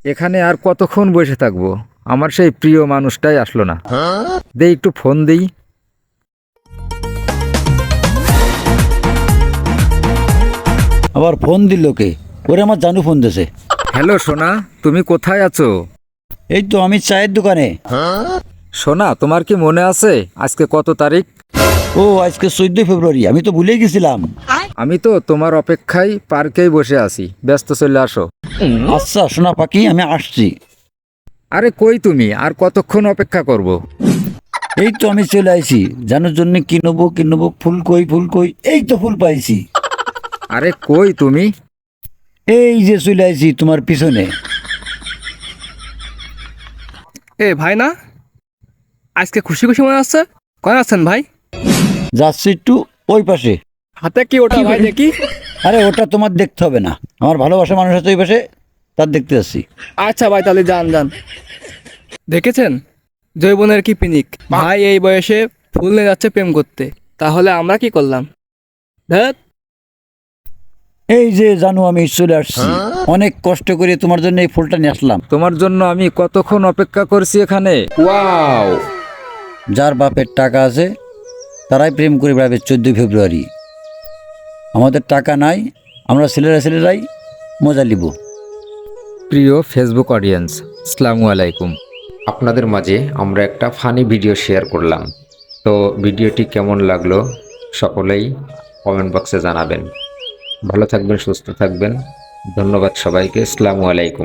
এখানে আর কতক্ষণ বসে থাকবো? আমার সেই প্রিয় মানুষটাই আসলো না। দেই একটু ফোন দিই। আবার ফোন দিল কে? ওরে আমার জানু ফোন দিছে। হ্যালো সোনা, তুমি কোথায় আছো? এই তো আমি চায়ের দোকানে। সোনা, তোমার কি মনে আছে আজকে কত তারিখ? ও আজকে 14 ফেব্রুয়ারি, আমি তো ভুলেই গেছিলাম। আমি তো তোমার অপেক্ষায় পার্কেই বসে আছি, ব্যস্ত চলে আসো। আচ্ছা সোনা পাখি, আমি আসছি। আরে কই তুমি? আর কতক্ষণ অপেক্ষা করব? এই তো আমি চলে আইছি। জানুর জন্য কি নেবো ফুল কই, এই তো ফুল পাইছি। আরে কই তুমি? এই যে চলে আইছি তোমার পিছনে। এ ভাই না, আজকে খুশি খুশি মনে হচ্ছে। কয় আছেন ভাই? যাচ্ছি একটু ওই পাশে। হাতে কি ওটা ভাই দেখি? আরে ওটা তোমার দেখতে হবে না, আমার ভালোবাসা মানুষ আছে ওই পাশে, তার দেখতে যাচ্ছি। আচ্ছা ভাই, তাহলে যান যান। দেখেছেন জৈবনের কি পিনিক, ভাই এই বয়সে ফুল নিয়ে যাচ্ছে প্রেম করতে। তাহলে আমরা কি করলাম? ধ্যাৎ। এই যে জানো আমি চলে আসছি, অনেক কষ্ট করে তোমার জন্য এই ফুলটা নিয়ে আসলাম। তোমার জন্য আমি কতক্ষণ অপেক্ষা করছি এখানে। ওয়াও! যার বাপের টাকা আছে তারাই প্রেম করে বেড়াবে 14 ফেব্রুয়ারি। আমাদের টাকা নাই, আমরা ছেলেরাই মজা নিব। প্রিয় ফেসবুক অডিয়েন্স, আসসালামু আলাইকুম। আপনাদের মাঝে আমরা একটা ফানি ভিডিও শেয়ার করলাম। তো ভিডিওটি কেমন লাগলো সকলেই কমেন্ট বক্সে জানাবেন। ভালো থাকবেন, সুস্থ থাকবেন। ধন্যবাদ সবাইকে। আসসালামু আলাইকুম।